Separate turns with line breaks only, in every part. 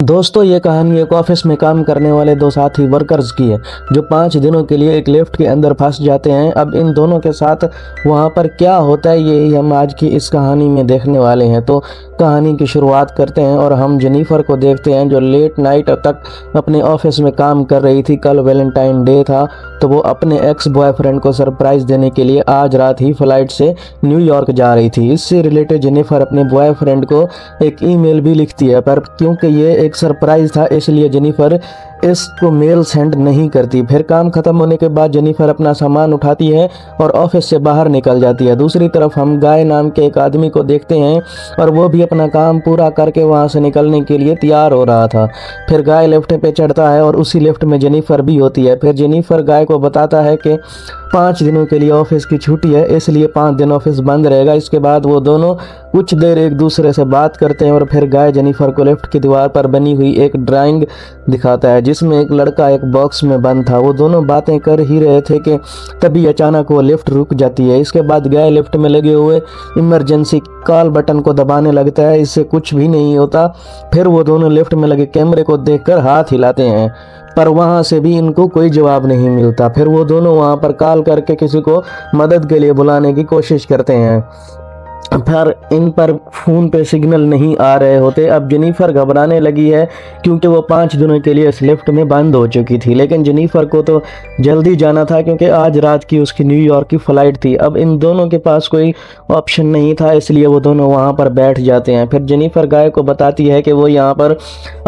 दोस्तों, ये कहानी एक ऑफिस में काम करने वाले दो साथी वर्कर्स की है जो 5 दिनों के लिए एक लिफ्ट के अंदर फंस जाते हैं। अब इन दोनों के साथ वहाँ पर क्या होता है यही हम आज की इस कहानी में देखने वाले हैं। तो कहानी की शुरुआत करते हैं और हम जेनिफर को देखते हैं जो लेट नाइट तक अपने ऑफिस में काम कर रही थी। कल वैलेंटाइन डे था तो वो अपने एक्स बॉयफ्रेंड को सरप्राइज देने के लिए आज रात ही फ्लाइट से न्यूयॉर्क जा रही थी। इससे रिलेटेड जेनिफर अपने बॉयफ्रेंड को एक ईमेल भी लिखती है, पर क्योंकि ये एक सरप्राइज था इसलिए जेनिफर इसको मेल सेंड नहीं करती। फिर काम खत्म होने के बाद जेनिफर अपना सामान उठाती है और ऑफिस से बाहर निकल जाती है। दूसरी तरफ हम गाय नाम के एक आदमी को देखते हैं और वो भी अपना काम पूरा करके वहाँ से निकलने के लिए तैयार हो रहा था। फिर गाय लिफ्ट पे चढ़ता है और उसी लिफ्ट में जेनिफर भी होती है। फिर जेनिफर गाय को बताता है कि 5 दिनों के लिए ऑफिस की छुट्टी है, इसलिए 5 दिन ऑफिस बंद रहेगा। इसके बाद वो दोनों कुछ देर एक दूसरे से बात करते हैं और फिर गाय जेनिफर को लिफ्ट की दीवार पर बनी हुई एक ड्राइंग दिखाता है जिसमें एक लड़का एक बॉक्स में बंद था। वो दोनों बातें कर ही रहे थे कि तभी अचानक वो लिफ्ट रुक जाती है। इसके बाद गाय लिफ्ट में लगे हुए इमरजेंसी कॉल बटन को दबाने लगता है, इससे कुछ भी नहीं होता। फिर वो दोनों लिफ्ट में लगे कैमरे को देखकर हाथ हिलाते हैं पर वहाँ से भी इनको कोई जवाब नहीं मिलता। फिर वो दोनों वहाँ पर कॉल करके किसी को मदद के लिए बुलाने की कोशिश करते हैं पर इन पर फ़ोन पे सिग्नल नहीं आ रहे होते। अब जेनिफर घबराने लगी है क्योंकि वो 5 दिनों के लिए इस लिफ्ट में बंद हो चुकी थी, लेकिन जेनिफर को तो जल्दी जाना था क्योंकि आज रात की उसकी न्यूयॉर्क की फ़्लाइट थी। अब इन दोनों के पास कोई ऑप्शन नहीं था, इसलिए वो दोनों वहाँ पर बैठ जाते हैं। फिर जेनिफर गाय को बताती है कि वो यहाँ पर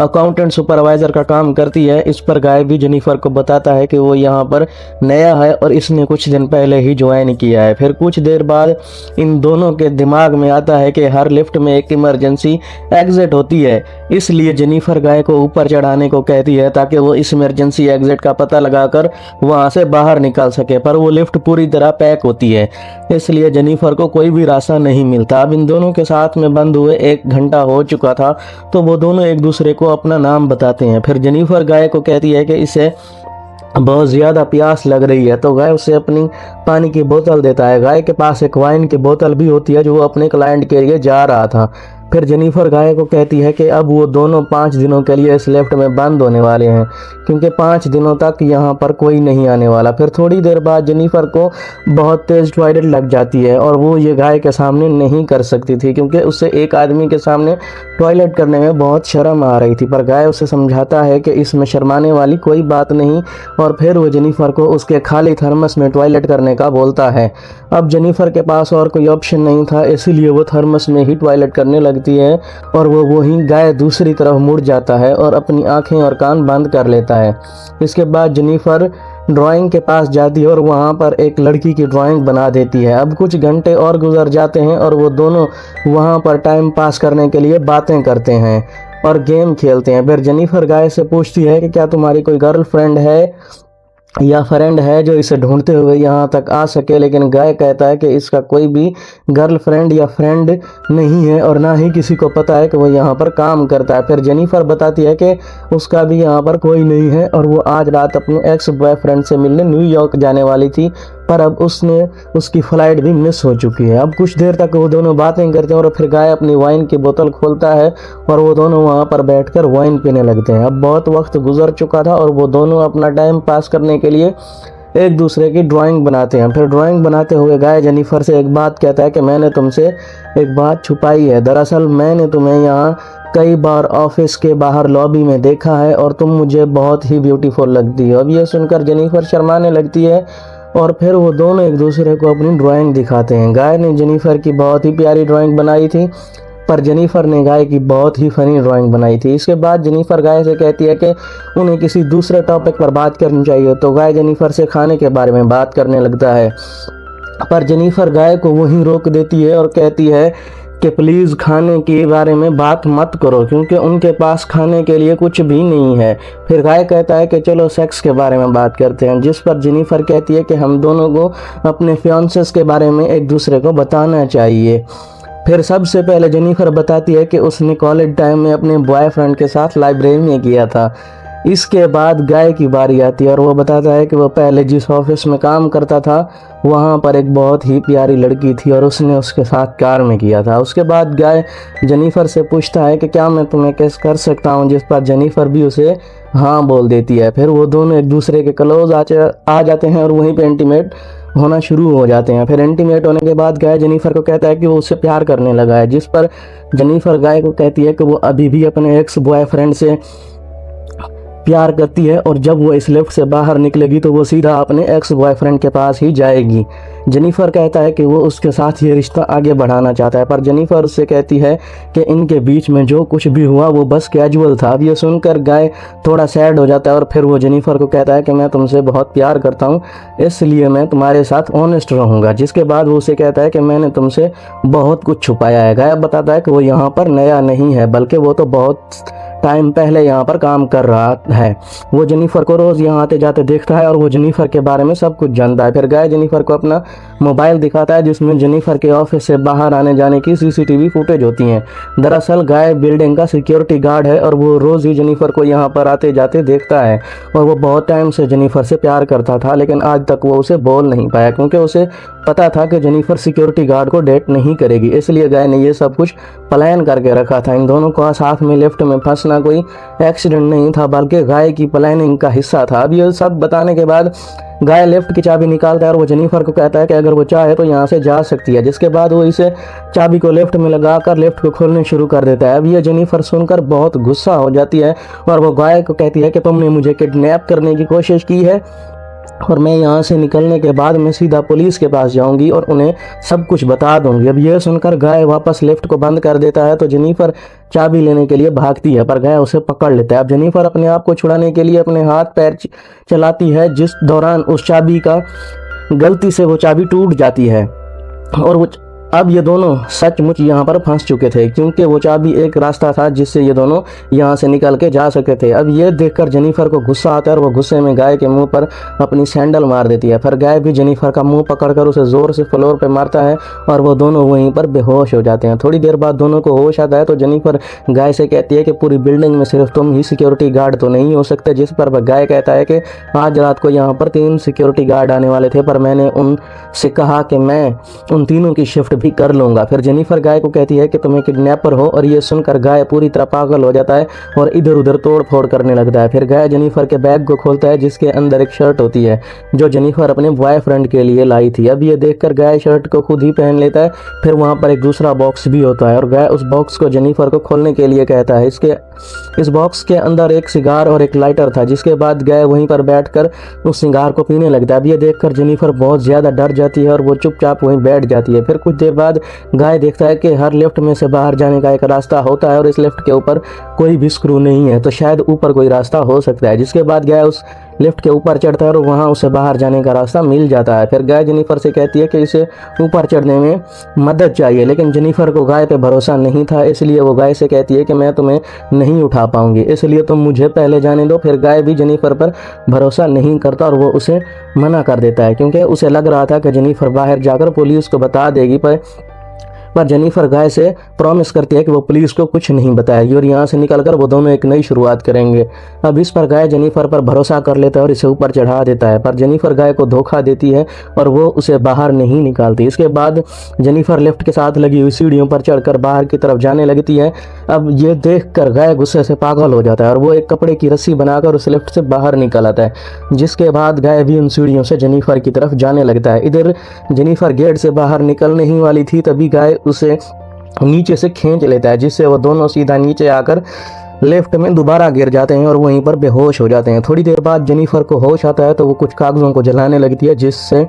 अकाउंटेंट सुपरवाइज़र का काम करती है। इस पर गाय भी जेनिफर को बताता है कि वो यहाँ पर नया है और इसने कुछ दिन पहले ही ज्वाइन किया है। फिर कुछ देर बाद इन दोनों के दिमाग में आता है कि हर लिफ्ट में एक इमरजेंसी एग्जिट होती है, इसलिए जेनिफर गाय को ऊपर चढ़ाने को कहती है ताकि वो इस इमरजेंसी एग्जिट का पता लगाकर वहां से बाहर निकल सके। पर वो लिफ्ट पूरी तरह पैक होती है, इसलिए जेनिफर को कोई भी रास्ता नहीं मिलता। अब इन दोनों के साथ में बंद हुए 1 घंटा हो चुका था तो वो दोनों एक दूसरे को अपना नाम बताते हैं। फिर जेनिफर गाय को कहती है कि इसे बहुत ज़्यादा प्यास लग रही है तो गाय उसे अपनी पानी की बोतल देता है। गाय के पास एक वाइन की बोतल भी होती है जो वो अपने क्लाइंट के लिए जा रहा था। फिर जेनिफर गाय को कहती है कि अब वो दोनों 5 दिनों के लिए इस लिफ्ट में बंद होने वाले हैं क्योंकि 5 दिनों तक यहाँ पर कोई नहीं आने वाला। फिर थोड़ी देर बाद जेनिफर को बहुत तेज़ टॉयलेट लग जाती है और वो ये गाय के सामने नहीं कर सकती थी क्योंकि उससे एक आदमी के सामने टॉयलेट करने में बहुत शर्म आ रही थी। पर गाय उसे समझाता है कि इसमें शर्माने वाली कोई बात नहीं और फिर वो जेनिफर को उसके खाली थर्मस में टॉयलेट करने का बोलता है। अब जेनिफर के पास और कोई ऑप्शन नहीं था, इसीलिए वो थर्मस में ही टॉयलेट करने लगती है और वो वहीं गाय दूसरी तरफ मुड़ जाता है और अपनी आंखें और कान बंद कर लेता है। इसके बाद जेनिफर ड्राइंग के पास जाती है और वहाँ पर एक लड़की की ड्राइंग बना देती है। अब कुछ घंटे और गुजर जाते हैं और वो दोनों वहाँ पर टाइम पास करने के लिए बातें करते हैं और गेम खेलते हैं। फिर जेनिफर गाय से पूछती है कि क्या तुम्हारी कोई गर्लफ्रेंड है या फ्रेंड है जो इसे ढूंढते हुए यहाँ तक आ सके, लेकिन गाय कहता है कि इसका कोई भी गर्लफ्रेंड या फ्रेंड नहीं है और ना ही किसी को पता है कि वो यहाँ पर काम करता है। फिर जेनिफर बताती है कि उसका भी यहाँ पर कोई नहीं है और वो आज रात अपने एक्स बॉयफ्रेंड से मिलने न्यूयॉर्क जाने वाली थी पर अब उसकी फ़्लाइट भी मिस हो चुकी है। अब कुछ देर तक वो दोनों बातें करते हैं और फिर गाय अपनी वाइन की बोतल खोलता है और वो दोनों वहाँ पर बैठकर वाइन पीने लगते हैं। अब बहुत वक्त गुजर चुका था और वो दोनों अपना टाइम पास करने के लिए एक दूसरे की ड्राइंग बनाते हैं। फिर ड्राइंग बनाते हुए गाय जेनिफर से एक बात कहता है कि मैंने तुमसे एक बात छुपाई है। दरअसल मैंने तुम्हें यहाँ कई बार ऑफिस के बाहर लॉबी में देखा है और तुम मुझे बहुत ही ब्यूटीफुल लगती हो। अब ये सुनकर जेनिफर शर्माने लगती है और फिर वो दोनों एक दूसरे को अपनी ड्राइंग दिखाते हैं। गाय ने जेनिफर की बहुत ही प्यारी ड्राइंग बनाई थी पर जेनिफर ने गाय की बहुत ही फनी ड्राइंग बनाई थी। इसके बाद जेनिफर गाय से कहती है कि उन्हें किसी दूसरे टॉपिक पर बात करनी चाहिए तो गाय जेनिफर से खाने के बारे में बात करने लगता है पर जेनिफर गाय को वहीं रोक देती है और कहती है कि प्लीज़ खाने के बारे में बात मत करो क्योंकि उनके पास खाने के लिए कुछ भी नहीं है। फिर गाय कहता है कि चलो सेक्स के बारे में बात करते हैं, जिस पर जेनिफर कहती है कि हम दोनों को अपने फियांसेस के बारे में एक दूसरे को बताना चाहिए। फिर सबसे पहले जेनिफर बताती है कि उसने कॉलेज टाइम में अपने बॉयफ्रेंड के साथ लाइब्रेरी में किया था। इसके बाद गाय की बारी आती है और वो बताता है कि वो पहले जिस ऑफिस में काम करता था वहाँ पर एक बहुत ही प्यारी लड़की थी और उसने उसके साथ कार में किया था। उसके बाद गाय जेनिफर से पूछता है कि क्या मैं तुम्हें किस कर सकता हूँ, जिस पर जेनिफर भी उसे हाँ बोल देती है। फिर वो दोनों एक दूसरे के क्लोज आ जाते हैं और वहीं पे इंटीमेट होना शुरू हो जाते हैं। फिर इंटीमेट होने के बाद गाय जेनिफर को कहता है कि वो उससे प्यार करने लगा है, जिस पर जेनिफर गाय को कहती है कि वो अभी भी अपने एक्स बॉयफ्रेंड से प्यार करती है और जब वो इस लिफ्ट से बाहर निकलेगी तो वो सीधा अपने एक्स बॉयफ्रेंड के पास ही जाएगी। जेनिफर कहता है कि वो उसके साथ ये रिश्ता आगे बढ़ाना चाहता है, पर जेनिफर उससे कहती है कि इनके बीच में जो कुछ भी हुआ वो बस कैजुअल था। अब ये सुनकर गाय थोड़ा सैड हो जाता है और फिर वो जेनिफर को कहता है कि मैं तुमसे बहुत प्यार करता हूँ, इसलिए मैं तुम्हारे साथ ऑनेस्ट रहूँगा। जिसके बाद वो उसे कहता है कि मैंने तुमसे बहुत कुछ छुपाया है। गाय बताता है कि वो यहाँ पर नया नहीं है, बल्कि वो तो बहुत टाइम पहले यहाँ पर काम कर रहा है। वो जेनिफर को रोज़ यहाँ आते जाते देखता है और वो जेनिफर के बारे में सब कुछ जानता है। फिर गाय जेनिफर को अपना मोबाइल दिखाता है जिसमें जेनिफर के ऑफिस से बाहर आने जाने की सीसीटीवी फुटेज होती हैं। दरअसल गाय बिल्डिंग का सिक्योरिटी गार्ड है और वो रोज़ ही जेनिफर को यहाँ पर आते जाते देखता है और वो बहुत टाइम से जेनिफर से प्यार करता था, लेकिन आज तक वो उसे बोल नहीं पाया क्योंकि उसे पता था कि जेनिफर सिक्योरिटी गार्ड को डेट नहीं करेगी। इसलिए गाय ने ये सब कुछ प्लान करके रखा था। इन दोनों को साथ में लिफ्ट में फंसना कोई एक्सीडेंट नहीं था, बल्कि गाय की प्लानिंग का हिस्सा था। अब ये सब बताने के बाद गाय लिफ्ट की चाबी निकालता है और वो जेनिफर को कहता है कि अगर वो चाहे तो यहाँ से जा सकती है। जिसके बाद वो इसे चाबी को लिफ्ट में लगाकर लिफ्ट को खोलने शुरू कर देता है। अब ये जेनिफर सुनकर बहुत गुस्सा हो जाती है और वो गाय को कहती है कि तुमने मुझे किडनैप करने की कोशिश की है और मैं यहाँ से निकलने के बाद मैं सीधा पुलिस के पास जाऊंगी और उन्हें सब कुछ बता दूंगी। अब यह सुनकर गाय वापस लिफ्ट को बंद कर देता है तो जेनिफर चाबी लेने के लिए भागती है, पर गाय उसे पकड़ लेता है। अब जेनिफर अपने आप को छुड़ाने के लिए अपने हाथ पैर चलाती है, जिस दौरान उस चाबी का गलती से वो चाबी टूट जाती है और वो अब ये दोनों सचमुच यहाँ पर फंस चुके थे क्योंकि वो चाबी एक रास्ता था जिससे ये दोनों यहाँ से निकल के जा सके थे। अब ये देखकर जेनिफर को गुस्सा आता है और वो गुस्से में गाय के मुंह पर अपनी सैंडल मार देती है। फिर गाय भी जेनिफर का मुंह पकड़कर उसे जोर से फ्लोर पे मारता है और वो दोनों वहीं पर बेहोश हो जाते हैं। थोड़ी देर बाद दोनों को होश आता है तो जेनिफर गाय से कहती है कि पूरी बिल्डिंग में सिर्फ तुम ही सिक्योरिटी गार्ड तो नहीं हो सकते। जिस पर गाय कहता है कि आज रात को यहाँ पर 3 सिक्योरिटी गार्ड आने वाले थे, पर मैंने उनसे कहा कि मैं उन तीनों की शिफ्ट भी कर लूंगा। फिर जेनिफर गाय को कहती है कि तुम्हें किडनैपर हो और ये सुनकर गाय पूरी तरह पागल हो जाता है और इधर उधर तोड़ फोड़ करने लगता है। फिर गाय जेनिफर के बैग को खोलता है जिसके अंदर एक शर्ट होती है जो जेनिफर अपने बॉयफ्रेंड के लिए लाई थी। अब ये देखकर गाय शर्ट को खुद ही पहन लेता है। फिर वहाँ पर एक दूसरा बॉक्स भी होता है और गाय उस बॉक्स को जेनिफर को खोलने के लिए कहता है। इस बॉक्स के अंदर एक सिगार और एक लाइटर था। जिसके बाद गाय वहीं पर बैठकर उस सिगार को पीने लगता है। अब ये देखकर जेनिफर बहुत ज़्यादा डर जाती है और वो चुपचाप वहीं बैठ जाती है। फिर कुछ देर बाद गाय देखता है कि हर लिफ्ट में से बाहर जाने का एक रास्ता होता है और इस लिफ्ट के ऊपर कोई भी स्क्रू नहीं है, तो शायद ऊपर कोई रास्ता हो सकता है। जिसके बाद गाय उस लिफ्ट के ऊपर चढ़ता है और वहाँ उसे बाहर जाने का रास्ता मिल जाता है। फिर गाय जेनिफर से कहती है कि इसे ऊपर चढ़ने में मदद चाहिए, लेकिन जेनिफर को गाय पे भरोसा नहीं था, इसलिए वो गाय से कहती है कि मैं तुम्हें नहीं उठा पाऊंगी, इसलिए तुम मुझे पहले जाने दो। फिर गाय भी जेनिफर पर भरोसा नहीं करता और वो उसे मना कर देता है क्योंकि उसे लग रहा था कि जेनिफर बाहर जाकर पुलिस को बता देगी, पर जेनिफर गाय से प्रॉमिस करती है कि वो पुलिस को कुछ नहीं बताएगी और यहाँ से निकलकर वो दोनों एक नई शुरुआत करेंगे। अब इस पर गाय जेनिफर पर भरोसा कर लेता है और इसे ऊपर चढ़ा देता है, पर जेनिफर गाय को धोखा देती है और वो उसे बाहर नहीं निकालती। इसके बाद जेनिफर लिफ्ट के साथ लगी हुई सीढ़ियों पर चढ़कर बाहर की तरफ जाने लगती है। अब ये देखकर गाय गुस्से से पागल हो जाता है और वो एक कपड़े की रस्सी बनाकर उस लिफ्ट से बाहर निकल आता है। जिसके बाद गाय भी उन सीढ़ियों से जेनिफर की तरफ जाने लगता है। इधर जेनिफर गेट से बाहर निकलने ही वाली थी, तभी गाय उसे नीचे से खींच लेता है, जिससे वो दोनों सीधा नीचे आकर लिफ्ट में दोबारा गिर जाते हैं और वहीं पर बेहोश हो जाते हैं। थोड़ी देर बाद जेनिफर को होश आता है तो वो कुछ कागजों को जलाने लगती है, जिससे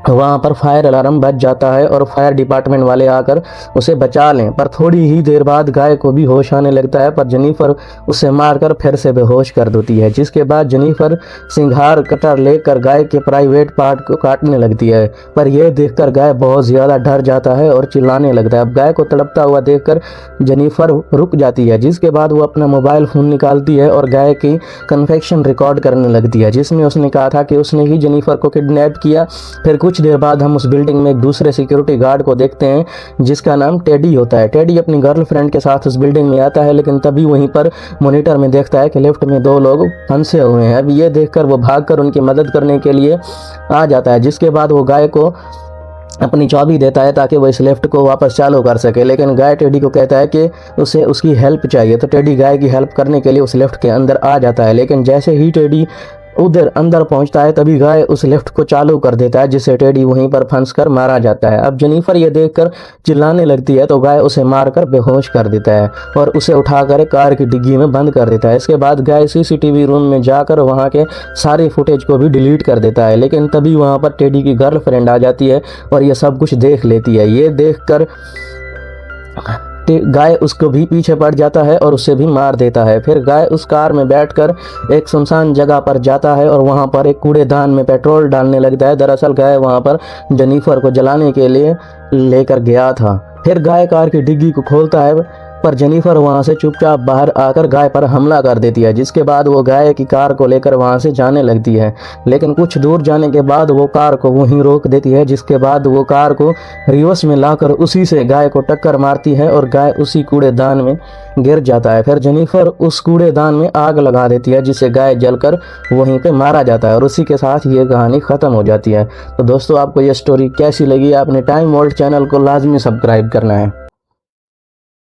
वहाँ पर फायर अलार्म बज जाता है और फायर डिपार्टमेंट वाले आकर उसे बचा लें। पर थोड़ी ही देर बाद गाय को भी होश आने लगता है, पर जेनिफर उसे मारकर फिर से बेहोश कर देती है। जिसके बाद जेनिफर सिंघार कटर लेकर गाय के प्राइवेट पार्ट को काटने लगती है, पर यह देखकर गाय बहुत ज़्यादा डर जाता है और चिल्लाने लगता है। अब गाय को तड़पता हुआ देखकर जेनिफर रुक जाती है, जिसके बाद वो अपना मोबाइल फ़ोन निकालती है और गाय की कन्फेक्शन रिकॉर्ड करने लगती है, जिसमें उसने कहा था कि उसने ही जेनिफर को किडनैप किया। फिर कुछ कुछ देर बाद हम उस बिल्डिंग में एक दूसरे सिक्योरिटी गार्ड को देखते हैं जिसका नाम टेडी होता है। टेडी अपनी गर्लफ्रेंड के साथ उस बिल्डिंग में आता है, लेकिन तभी वहीं पर मॉनिटर में देखता है कि लिफ्ट में 2 लोग फंसे हुए हैं। अब ये देखकर वो भागकर उनकी मदद करने के लिए आ जाता है, जिसके बाद वो गाय को अपनी चाबी देता है ताकि वो इस लिफ्ट को वापस चालू कर सके। लेकिन गाय टेडी को कहता है कि उसे उसकी हेल्प चाहिए, तो टेडी गाय की हेल्प करने के लिए उस लिफ्ट के अंदर आ जाता है। लेकिन जैसे ही टेडी उधर अंदर पहुंचता है तभी गाय उस लिफ्ट को चालू कर देता है, जिससे टेडी वहीं पर फंसकर मारा जाता है। अब जेनिफर ये देखकर चिल्लाने लगती है तो गाय उसे मारकर बेहोश कर देता है और उसे उठाकर कार की डिग्गी में बंद कर देता है। इसके बाद गाय सीसीटीवी रूम में जाकर वहां के सारे फुटेज को भी डिलीट कर देता है। लेकिन तभी वहां पर टेडी की गर्लफ्रेंड आ जाती है और ये सब कुछ देख लेती है। ये देखकर गाय उसको भी पीछे पड़ जाता है और उसे भी मार देता है। फिर गाय उस कार में बैठकर एक सुनसान जगह पर जाता है और वहां पर एक कूड़ेदान में पेट्रोल डालने लगता है। दरअसल गाय वहां पर जेनिफर को जलाने के लिए लेकर गया था। फिर गाय कार की डिग्गी को खोलता है पर जेनिफर वहां से चुपचाप बाहर आकर गाय पर हमला कर देती है, जिसके बाद वो गाय की कार को लेकर वहां से जाने लगती है। लेकिन कुछ दूर जाने के बाद वो कार को वहीं रोक देती है, जिसके बाद वो कार को रिवर्स में लाकर उसी से गाय को टक्कर मारती है और गाय उसी कूड़ेदान में गिर जाता है। फिर जेनिफर उस कूड़ेदान में आग लगा देती है, जिससे गाय जलकर वहीं पे मारा जाता है और उसी के साथ ये कहानी ख़त्म हो जाती है। तो दोस्तों, आपको ये स्टोरी कैसी लगी? आपने टाइम वर्ल्ड चैनल को लाजमी सब्सक्राइब करना है।